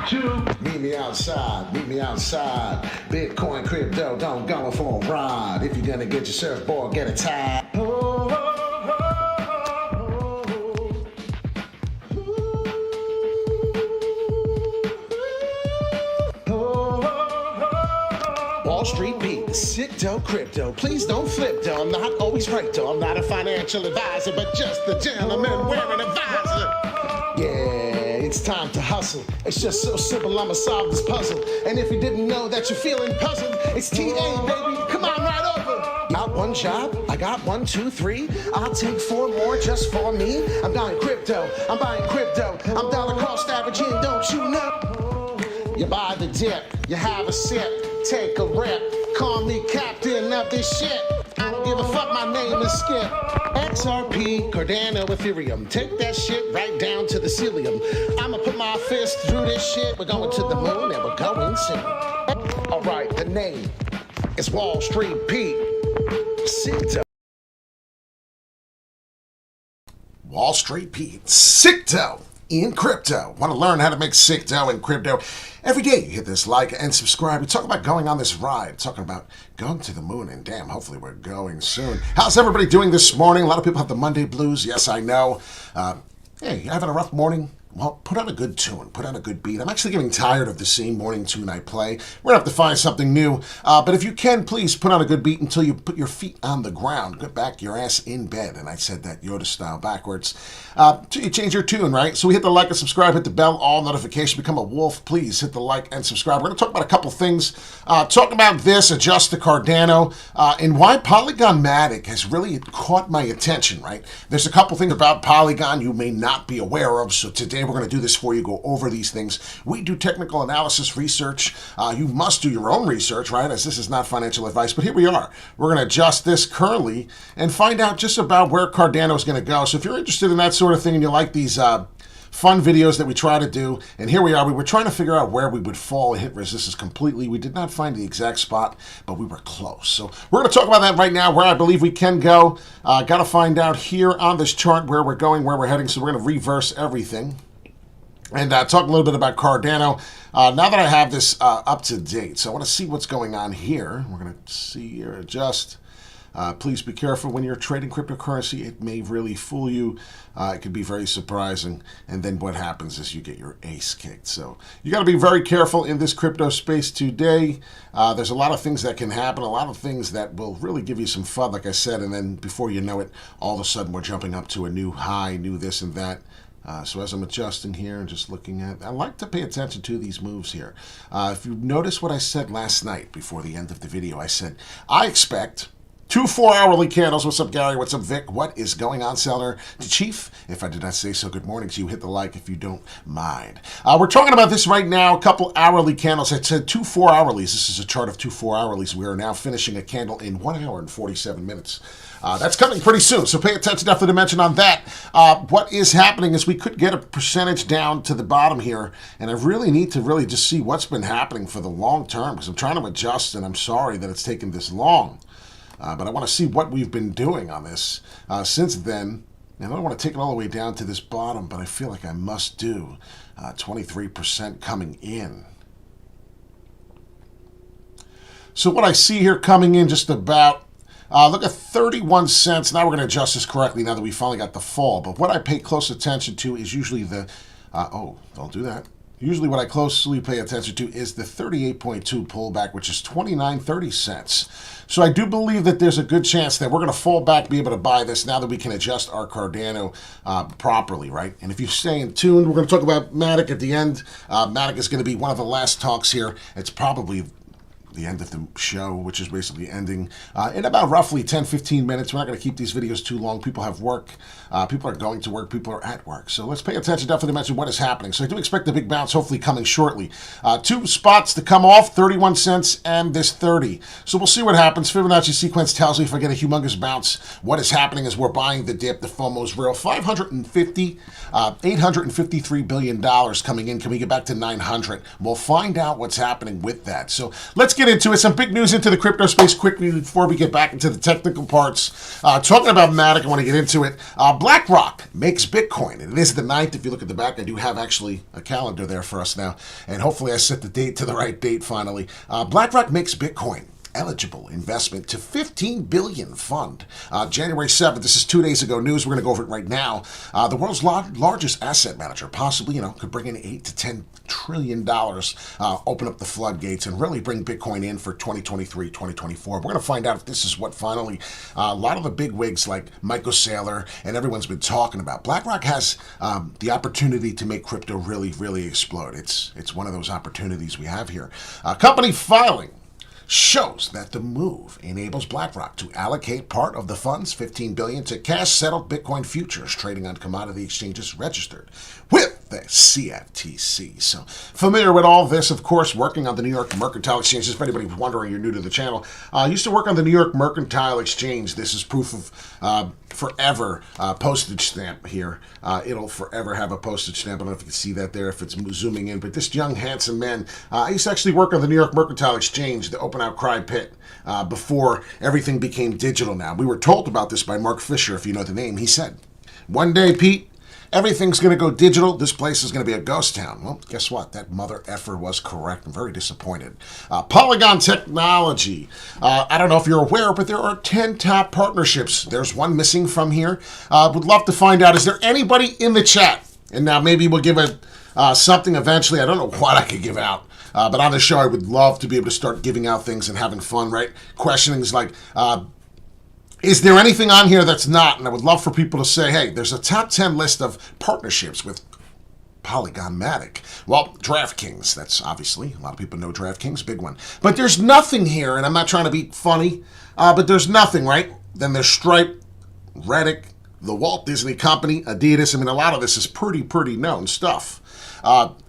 to meet me outside, Bitcoin, crypto, don't go for a ride. If you're gonna get your surfboard, get a tie. Wall Street Pete, sick dough crypto. Please don't flip though. I'm not always right though. I'm not a financial advisor, but just a gentleman wearing a visor. Yeah, it's time to hustle. It's just so simple, I'ma solve this puzzle. And if you didn't know that you're feeling puzzled, it's TA, baby. Come on right over. Got one job, I got 1, 2, 3. I'll take 4 more just for me. I'm buying crypto, I'm dollar cost averaging, don't you know? You buy the dip, you have a sip, take a rip. Call me captain of this shit. I don't give a fuck, my name is Skip. XRP, Cardano, Ethereum. Take that shit right down to the cilium. I'ma put my fist through this shit. We're going to the moon and we're going soon. Alright, the name is Wall Street Pete. Sick dough. Wall Street Pete. Sick dough in crypto. Want to learn how to make sick dough in crypto? Every day you hit this like and subscribe. We talk about going on this ride, talking about going to the moon, and damn, hopefully we're going soon. How's everybody doing this morning? A lot of people have the Monday blues. Yes, I know. Hey, you having a rough morning? Well, put on a good tune, put on a good beat. I'm actually getting tired of the same morning tune I play. We're going to have to find something new. But if you can, please put on a good beat until you put your feet on the ground. Get back your ass in bed. And I said that Yoda style backwards. Till you change your tune, right? So we hit the like and subscribe, hit the bell, all notification, become a wolf. Please hit the like and subscribe. We're going to talk about a couple things. Talk about this, adjust the Cardano, and why Polygon Matic has really caught my attention, right? There's a couple things about Polygon you may not be aware of. So today we're going to do this for you, go over these things. We do technical analysis research. You must do your own research, right? As this is not financial advice, but here we are. We're going to adjust this currently and find out just about where Cardano is going to go. So if you're interested in that sort of thing and you like these fun videos that we try to do, and here we are, we were trying to figure out where we would fall and hit resistance completely. We did not find the exact spot, but we were close. So we're going to talk about that right now, where I believe we can go. Got to find out here on this chart where we're going, where we're heading. So we're going to reverse everything and talk a little bit about Cardano. Now that I have this up to date, so I want to see what's going on here. We're going to see here, adjust. Please be careful when you're trading cryptocurrency. It may really fool you. It could be very surprising. And then what happens is you get your ace kicked. So you got to be very careful in this crypto space today. There's a lot of things that can happen, a lot of things that will really give you some fun, like I said. And then before you know it, all of a sudden we're jumping up to a new high, new this and that. So as I'm adjusting here and just looking at, I like to pay attention to these moves here. If you notice what I said last night before the end of the video, I said, I expect 2 4-hourly candles. What's up, Gary? What's up, Vic? What is going on, Seller? To Chief, if I did not say so, good morning to you. Hit the like if you don't mind. We're talking about this right now, a couple hourly candles. I said 2 4-hourlies. This is a chart of 2 4-hourlies. We are now finishing a candle in 1 hour and 47 minutes. That's coming pretty soon, so pay attention, definitely to mention on that. What is happening is we could get a percentage down to the bottom here, and I really need to really just see what's been happening for the long term, because I'm trying to adjust, and I'm sorry that it's taken this long. But I want to see what we've been doing on this since then. And I don't want to take it all the way down to this bottom, but I feel like I must do. 23% coming in. So what I see here coming in just about, look at 31 cents. Now we're going to adjust this correctly now that we finally got the fall. But what I pay close attention to is usually the, oh, don't do that. Usually what I closely pay attention to is the 38.2 pullback, which is 29.30 cents. So I do believe that there's a good chance that we're going to fall back, be able to buy this now that we can adjust our Cardano properly, right? And if you stay in tune, we're going to talk about Matic at the end. Matic is going to be one of the last talks here. It's probably the end of the show, which is basically ending in about roughly 10-15 minutes. We're not going to keep these videos too long. People have work. People are going to work. People are at work. So let's pay attention, definitely mention what is happening. So I do expect a big bounce, hopefully coming shortly. 2 spots to come off, 31 cents and this 30. So we'll see what happens. Fibonacci sequence tells me if I get a humongous bounce, what is happening is we're buying the dip. The FOMO is real. $853 billion coming in. Can we get back to 900? We'll find out what's happening with that. So let's get into it. Some big news into the crypto space quickly before we get back into the technical parts. Talking about Matic, I want to get into it. BlackRock makes Bitcoin, and it is the 9th. If you look at the back, I do have actually a calendar there for us now, and hopefully I set the date to the right date finally. BlackRock makes Bitcoin eligible investment to 15 billion fund. January 7th, this is 2 days ago news. We're going to go over it right now. The world's largest asset manager, possibly, could bring in $8 to $10 trillion, open up the floodgates and really bring Bitcoin in for 2023, 2024. We're going to find out if this is what finally a lot of the big wigs like Michael Saylor and everyone's been talking about. BlackRock has the opportunity to make crypto really, really explode. It's one of those opportunities we have here. Company filing shows that the move enables BlackRock to allocate part of the funds, $15 billion, to cash-settled Bitcoin futures trading on commodity exchanges registered with the CFTC. So, familiar with all this, of course, working on the New York Mercantile Exchange. Just for anybody wondering, you're new to the channel. I used to work on the New York Mercantile Exchange. This is proof of forever postage stamp here. It'll forever have a postage stamp. I don't know if you can see that there, if it's zooming in. But this young, handsome man, I used to actually work on the New York Mercantile Exchange, the open outcry pit, before everything became digital now. We were told about this by Mark Fisher, if you know the name. He said, one day, Pete, everything's going to go digital. This place is going to be a ghost town. Well, guess what? That mother effer was correct. I'm very disappointed. Polygon technology. I don't know if you're aware, but there are 10 top partnerships. There's one missing from here. Would love to find out, is there anybody in the chat? And now maybe we'll give it something eventually. I don't know what I could give out. But on the show, I would love to be able to start giving out things and having fun, right? Questionings like, is there anything on here that's not? And I would love for people to say, hey, there's a top 10 list of partnerships with Polygon Matic. Well, DraftKings, that's obviously, a lot of people know DraftKings, big one. But there's nothing here, and I'm not trying to be funny, but there's nothing, right? Then there's Stripe, Reddit, the Walt Disney Company, Adidas. I mean, a lot of this is pretty known stuff.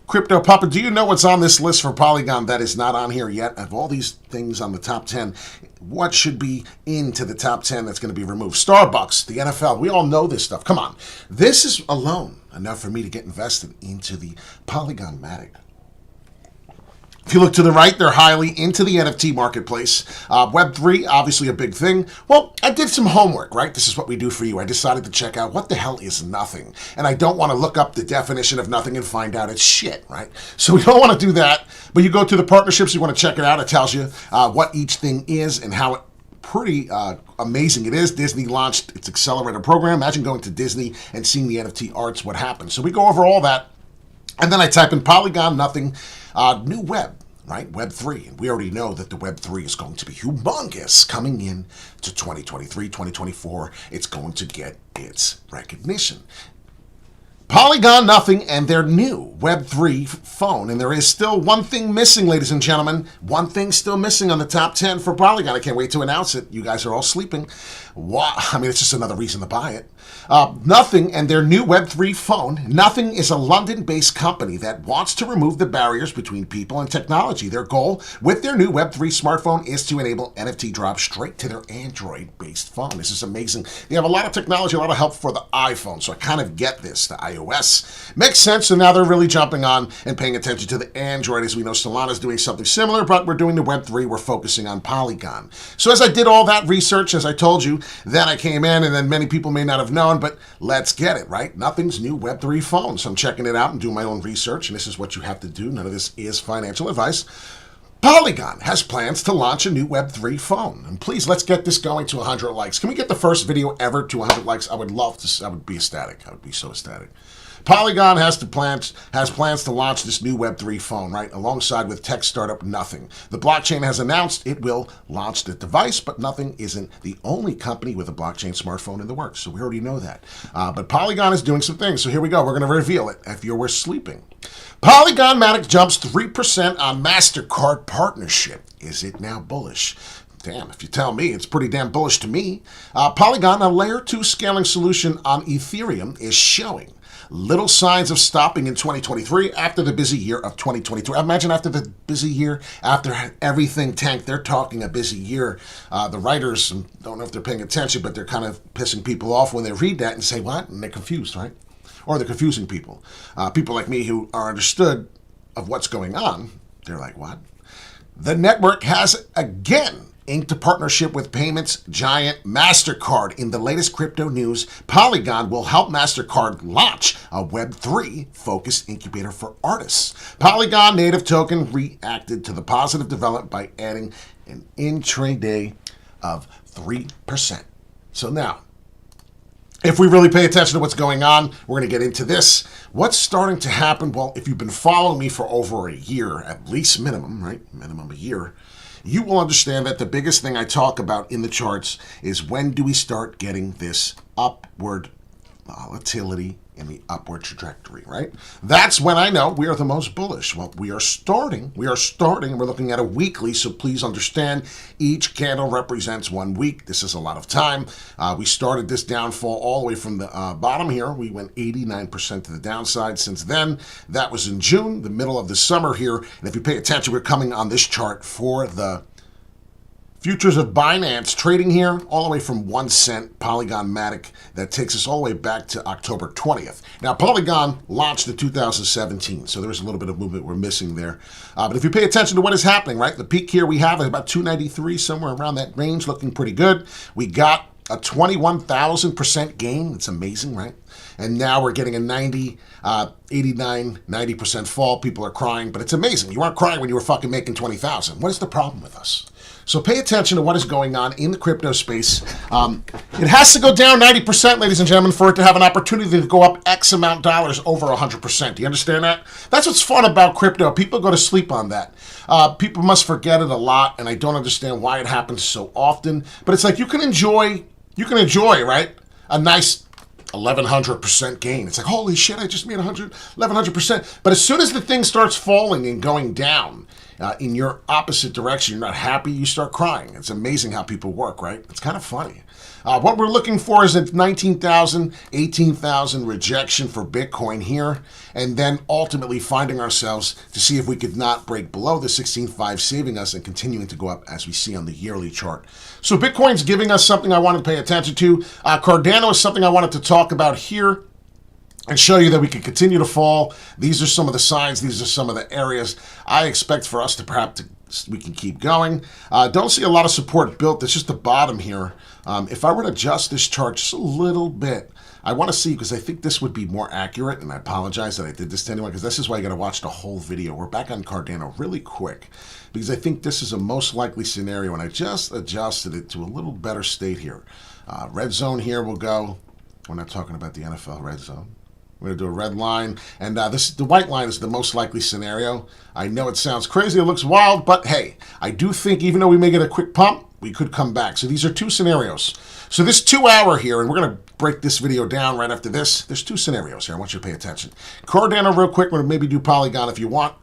Crypto Puppet, do you know what's on this list for Polygon that is not on here yet? Of all these things on the top 10, what should be into the top 10 that's going to be removed? Starbucks, the NFL, we all know this stuff. Come on. This is alone enough for me to get invested into the Polygon Matic. If you look to the right, they're highly into the NFT marketplace. Web3, obviously a big thing. Well, I did some homework, right? This is what we do for you. I decided to check out what the hell is nothing. And I don't want to look up the definition of nothing and find out it's shit, right? So we don't want to do that. But you go to the partnerships, you want to check it out. It tells you what each thing is and how pretty amazing it is. Disney launched its accelerator program. Imagine going to Disney and seeing the NFT arts, what happens. So we go over all that. And then I type in Polygon, nothing, new web, right? Web3. And we already know that the Web3 is going to be humongous coming in to 2023, 2024. It's going to get its recognition. Polygon, nothing, and their new Web3 phone. And there is still one thing missing, ladies and gentlemen. One thing still missing on the top 10 for Polygon. I can't wait to announce it. You guys are all sleeping. Wow. I mean, it's just another reason to buy it. Nothing and their new Web3 phone. Nothing is a London-based company that wants to remove the barriers between people and technology. Their goal with their new Web3 smartphone is to enable NFT drops straight to their Android-based phone. This is amazing. They have a lot of technology, a lot of help for the iPhone, so I kind of get this. The iOS makes sense, so now they're really jumping on and paying attention to the Android. As we know, Solana's doing something similar, but we're doing the Web3. We're focusing on Polygon. So as I did all that research, as I told you, then I came in, and then many people may not have known, but let's get it, right? Nothing's new Web3 phone. So I'm checking it out and doing my own research, and this is what you have to do. None of this is financial advice. Polygon has plans to launch a new Web3 phone. And please, let's get this going to 100 likes. Can we get the first video ever to 100 likes? I would love to. I would be ecstatic. I would be so ecstatic. Polygon has plans to launch this new Web3 phone, right, alongside with tech startup Nothing. The blockchain has announced it will launch the device, but Nothing isn't the only company with a blockchain smartphone in the works, so we already know that. But Polygon is doing some things, so here we go. We're going to reveal it if you were sleeping. Polygon Matic jumps 3% on MasterCard partnership. Is it now bullish? Damn, if you tell me, it's pretty damn bullish to me. Polygon, a layer 2 scaling solution on Ethereum, is showing little signs of stopping in 2023 after the busy year of 2022. Imagine after the busy year, after everything tanked, they're talking a busy year. The writers don't know if they're paying attention, but they're kind of pissing people off when they read that and say, what? And they're confused, right? Or they're confusing people. People like me who are understood of what's going on They're like, what? The network has again inked a partnership with payments giant MasterCard. In the latest crypto news, Polygon will help MasterCard launch a Web3 focused incubator for artists. Polygon native token reacted to the positive development by adding an intraday of 3%. So now, if we really pay attention to what's going on, we're going to get into this. What's starting to happen? Well, if you've been following me for over a year, at least minimum, right? Minimum a year, you will understand that the biggest thing I talk about in the charts is when do we start getting this upward volatility in the upward trajectory, right? That's when I know we are the most bullish. Well, we are starting, and we're looking at a weekly, so please understand each candle represents 1 week. This is a lot of time. We started this downfall all the way from the bottom here. We went 89% to the downside since then. That was in June, the middle of the summer here, and if you pay attention, we're coming on this chart for the futures of Binance trading here all the way from 1 cent, Polygon Matic, that takes us all the way back to October 20th. Now, Polygon launched in 2017, so there's a little bit of movement we're missing there. But if you pay attention to what is happening, right, the peak here we have is about 293, somewhere around that range, looking pretty good. We got a 21,000% gain. It's amazing, right? And now we're getting a 90% fall. People are crying, but it's amazing. You weren't crying when you were fucking making 20,000. What is the problem with us? So pay attention to what is going on in the crypto space. It has to go down 90%, ladies and gentlemen, for it to have an opportunity to go up X amount of dollars over 100%. Do you understand that? That's what's fun about crypto. People go to sleep on that. People must forget it a lot, and I don't understand why it happens so often. But it's like you can enjoy, right, a nice 1,100% gain. It's like, holy shit, I just made 1,100%. But as soon as the thing starts falling and going down in your opposite direction, you're not happy, you start crying. It's amazing how people work, right? It's kind of funny. What we're looking for is a 19,000, 18,000 rejection for Bitcoin here, and then ultimately finding ourselves to see if we could not break below the 16.5, saving us and continuing to go up as we see on the yearly chart. So Bitcoin's giving us something I want to pay attention to. Cardano is something I wanted to talk about here and show you that we can continue to fall. These are some of the signs. These are some of the areas I expect for us to perhaps we can keep going. Don't see a lot of support built. It's just the bottom here. If I were to adjust this chart just a little bit, I want to see, because I think this would be more accurate, and I apologize that I did this to anyone, because this is why you got to watch the whole video. We're back on Cardano really quick, because I think this is a most likely scenario, and I just adjusted it to a little better state here. Red zone here will go. We're not talking about the NFL red zone. We're going to do a red line, and the white line is the most likely scenario. I know it sounds crazy, it looks wild, but hey, I do think even though we may get a quick pump, we could come back. So these are two scenarios. So this 2 hour here, and we're going to break this video down right after this. There's two scenarios here. I want you to pay attention. Cardano real quick. We're going to maybe do Polygon if you want.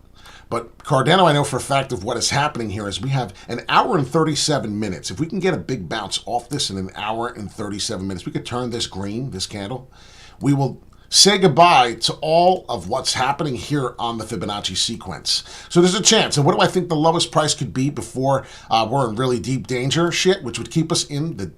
But Cardano, I know for a fact of what is happening here is we have an hour and 37 minutes. If we can get a big bounce off this in an hour and 37 minutes, we could turn this green, this candle. We will say goodbye to all of what's happening here on the Fibonacci sequence. So there's a chance. And what do I think the lowest price could be before we're in really deep danger? Shit, which would keep us in the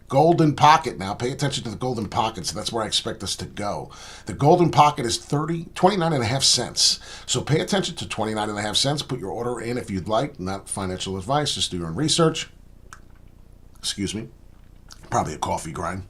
golden pocket. Now pay attention to the golden pocket. So that's where I expect us to go. The golden pocket is 29.5 cents. So pay attention to 29.5 cents. Put your order in if you'd like. Not financial advice. Just do your own research. Excuse me. Probably a coffee grind.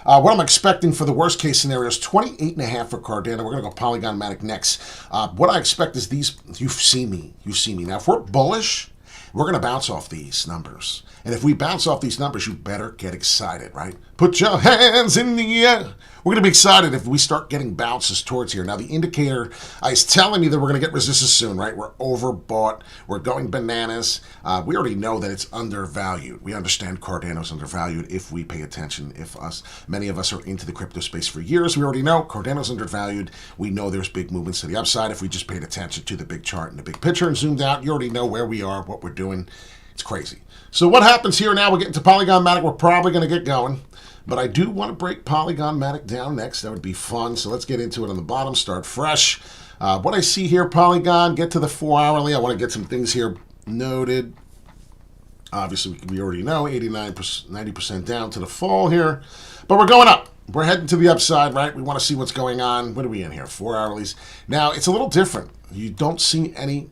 What I'm expecting for the worst case scenario is 28.5 for Cardano. We're going to go Polygon Matic next. What I expect is these. You see me. Now, if we're bullish, we're going to bounce off these numbers. And if we bounce off these numbers, you better get excited, right? Put your hands in the air. We're going to be excited if we start getting bounces towards here. Now, the indicator is telling me that we're going to get resistance soon, right? We're overbought. We're going bananas. We already know that it's undervalued. We understand Cardano's undervalued if we pay attention. Many of us are into the crypto space for years. We already know Cardano's undervalued. We know there's big movements to the upside. If we just paid attention to the big chart and the big picture and zoomed out, you already know where we are, what we're doing. It's crazy. So what happens here now? We're getting to Polygon Matic. We're probably going to get going. But I do want to break Polygon Matic down next. That would be fun. So let's get into it on the bottom. Start fresh. What I see here, Polygon, get to the 4 hourly. I want to get some things here noted. Obviously, we already know 89%, 90% down to the fall here. But we're going up. We're heading to the upside, right? We want to see what's going on. What are we in here? 4 hourlies. Now, it's a little different. You don't see any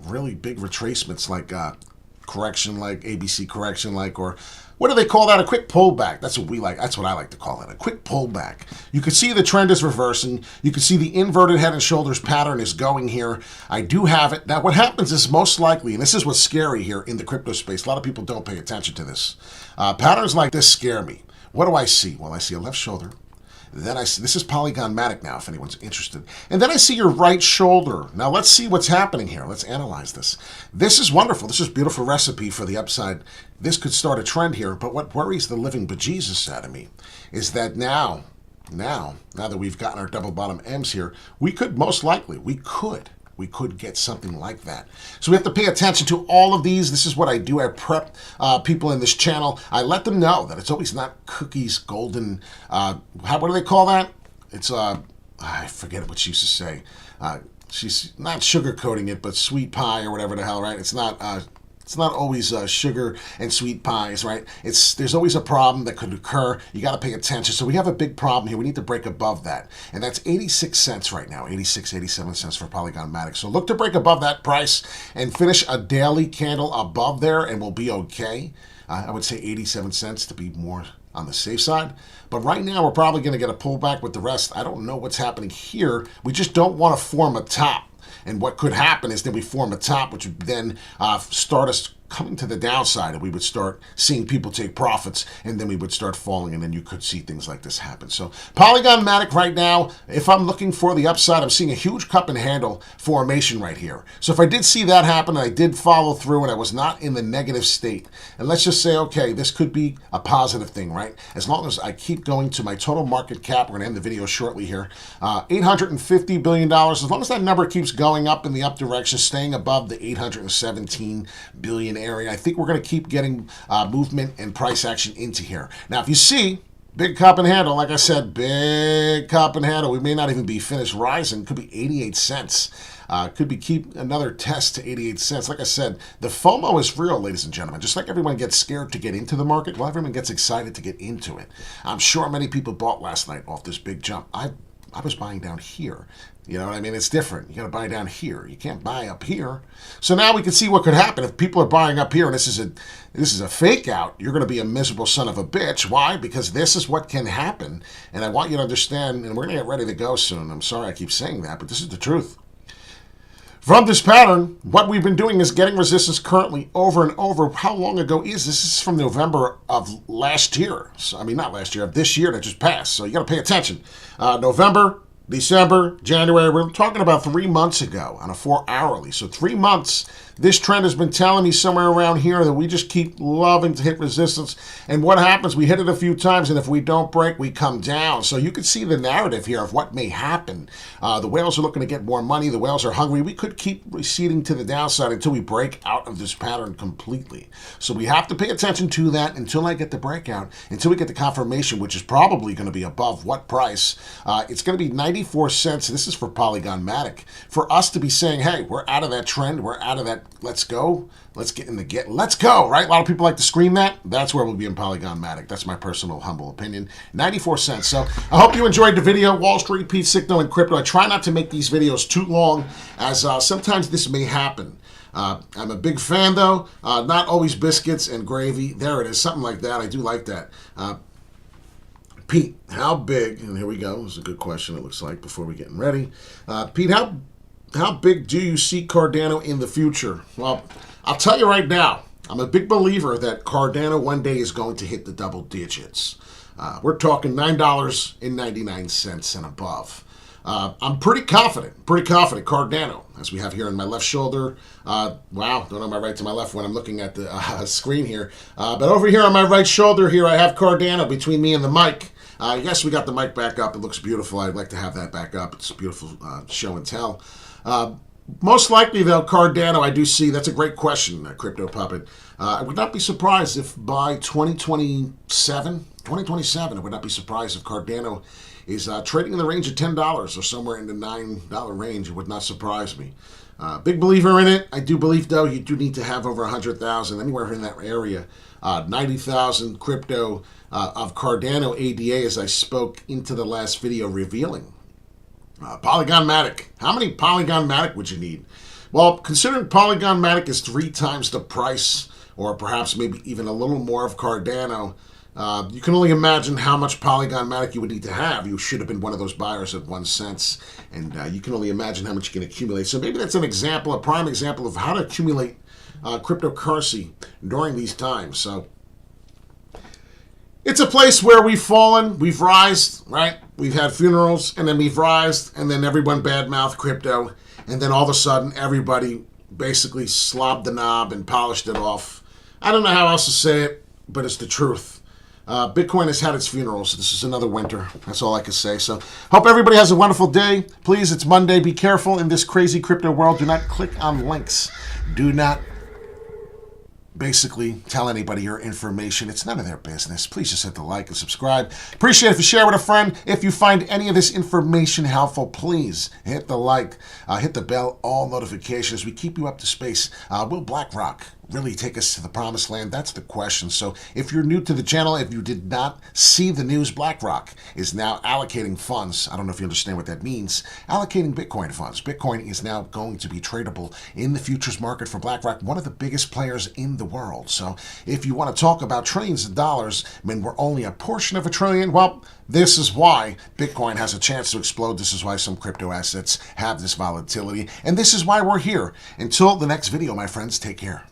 really big retracements like correction, like ABC correction, like, or what do they call that? A quick pullback. That's what we like. That's what I like to call it. A quick pullback. You can see the trend is reversing. You can see the inverted head and shoulders pattern is going here. I do have it. Now, what happens is most likely, and this is what's scary here in the crypto space, a lot of people don't pay attention to this. Patterns like this scare me. What do I see? Well, I see a left shoulder. Then I see, this is Polygon Matic now, if anyone's interested. And then I see your right shoulder. Now let's see what's happening here. Let's analyze this. This is wonderful. This is a beautiful recipe for the upside. This could start a trend here, but what worries the living bejesus out of me is that now that we've gotten our double bottom M's here, we could get something like that. So we have to pay attention to all of these. This is what I do. I prep people in this channel. I let them know that it's always not cookies, golden, what do they call that? It's, I forget what she used to say. She's not sugarcoating it, but sweet pie or whatever the hell, right? It's not always sugar and sweet pies, right? There's always a problem that could occur. You got to pay attention. So we have a big problem here. We need to break above that. And that's 86 cents right now, 86, 87 cents for Polygon Matic. So look to break above that price and finish a daily candle above there and we'll be okay. I would say 87 cents to be more on the safe side. But right now, we're probably going to get a pullback with the rest. I don't know what's happening here. We just don't want to form a top. And what could happen is that we form a top, which would then start us coming to the downside, and we would start seeing people take profits, and then we would start falling, and then you could see things like this happen. So Polygon Matic right now, if I'm looking for the upside, I'm seeing a huge cup and handle formation right here. So if I did see that happen, and I did follow through, and I was not in the negative state, and let's just say, okay, this could be a positive thing, right? As long as I keep going to my total market cap, we're going to end the video shortly here, $850 billion. As long as that number keeps going up in the up direction, staying above the 817 billion area, I think we're going to keep getting movement and price action into here. Now, if you see big cup and handle, like I said, big cup and handle, we may not even be finished rising. Could be 88 cents. Could be keep another test to 88 cents. Like I said, the FOMO is real, ladies and gentlemen. Just like everyone gets scared to get into the market, well, everyone gets excited to get into it. I'm sure many people bought last night off this big jump. I was buying down here. You know what I mean? It's different. You got to buy down here. You can't buy up here. So now we can see what could happen if people are buying up here and this is a fake out. You're going to be a miserable son of a bitch. Why? Because this is what can happen. And I want you to understand, and we're going to get ready to go soon. I'm sorry I keep saying that, but this is the truth. From this pattern, what we've been doing is getting resistance currently over and over. How long ago is this? This is from November of last year. So, I mean, not last year, of this year that just passed. So you got to pay attention. November, December, January, we're talking about 3 months ago on a 4-hourly. So 3 months, this trend has been telling me somewhere around here that we just keep loving to hit resistance. And what happens? We hit it a few times, and if we don't break, we come down. So you can see the narrative here of what may happen. The whales are looking to get more money. The whales are hungry. We could keep receding to the downside until we break out of this pattern completely. So we have to pay attention to that until I get the breakout, until we get the confirmation, which is probably going to be above what price. It's going to be 94 cents. This is for Polygon Matic. For us to be saying, hey, we're out of that trend. We're out of that. Let's go. Let's get in the get. Let's go, right? A lot of people like to scream that. That's where we'll be in Polygon Matic. That's my personal, humble opinion. 94 cents. So I hope you enjoyed the video. Wall Street, Pete, Signo, and Crypto. I try not to make these videos too long, as sometimes this may happen. I'm a big fan, though. Not always biscuits and gravy. There it is. Something like that. I do like that. Pete, how big, and here we go. This is a good question, it looks like, before we getting ready. Pete, how big do you see Cardano in the future? Well, I'll tell you right now, I'm a big believer that Cardano one day is going to hit the double digits. We're talking $9.99 and above. I'm pretty confident Cardano, as we have here on my left shoulder. Wow, don't know my right to my left when I'm looking at the screen here. But over here on my right shoulder here, I have Cardano between me and the mic. Yes, we got the mic back up. It looks beautiful. I'd like to have that back up. It's a beautiful show and tell. Most likely, though, Cardano, I do see, that's a great question, Crypto Puppet. I would not be surprised if by 2027, I would not be surprised if Cardano is trading in the range of $10 or somewhere in the $9 range. It would not surprise me. Big believer in it. I do believe, though, you do need to have over 100,000, anywhere in that area. 90,000 crypto of Cardano ADA, as I spoke into the last video revealing. Polygon Matic. How many Polygon Matic would you need? Well, considering Polygon Matic is 3 times the price, or perhaps maybe even a little more of Cardano, you can only imagine how much Polygon Matic you would need to have. You should have been one of those buyers at 1 cent, and you can only imagine how much you can accumulate. So maybe that's an example, a prime example of how to accumulate cryptocurrency during these times. So it's a place where we've fallen, we've rised, right? We've had funerals, and then we've rised, and then everyone badmouthed crypto, and then all of a sudden everybody basically slobbed the knob and polished it off. I don't know how else to say it, but it's the truth. Bitcoin has had its funeral, so this is another winter. That's all I can say. So hope everybody has a wonderful day. Please, it's Monday. Be careful in this crazy crypto world. Do not click on links. Do not basically tell anybody your information. It's none of their business. Please just hit the like and subscribe. Appreciate it if you share with a friend. If you find any of this information helpful, please hit the like, hit the bell, all notifications. We keep you up to space. Will BlackRock really take us to the promised land? That's the question. So if you're new to the channel, if you did not see the news, BlackRock is now allocating funds. I don't know if you understand what that means. Allocating Bitcoin funds. Bitcoin is now going to be tradable in the futures market for BlackRock, one of the biggest players in the world. So if you want to talk about trillions of dollars when we're only a portion of a trillion, well, this is why Bitcoin has a chance to explode. This is why some crypto assets have this volatility. And this is why we're here. Until the next video, my friends, take care.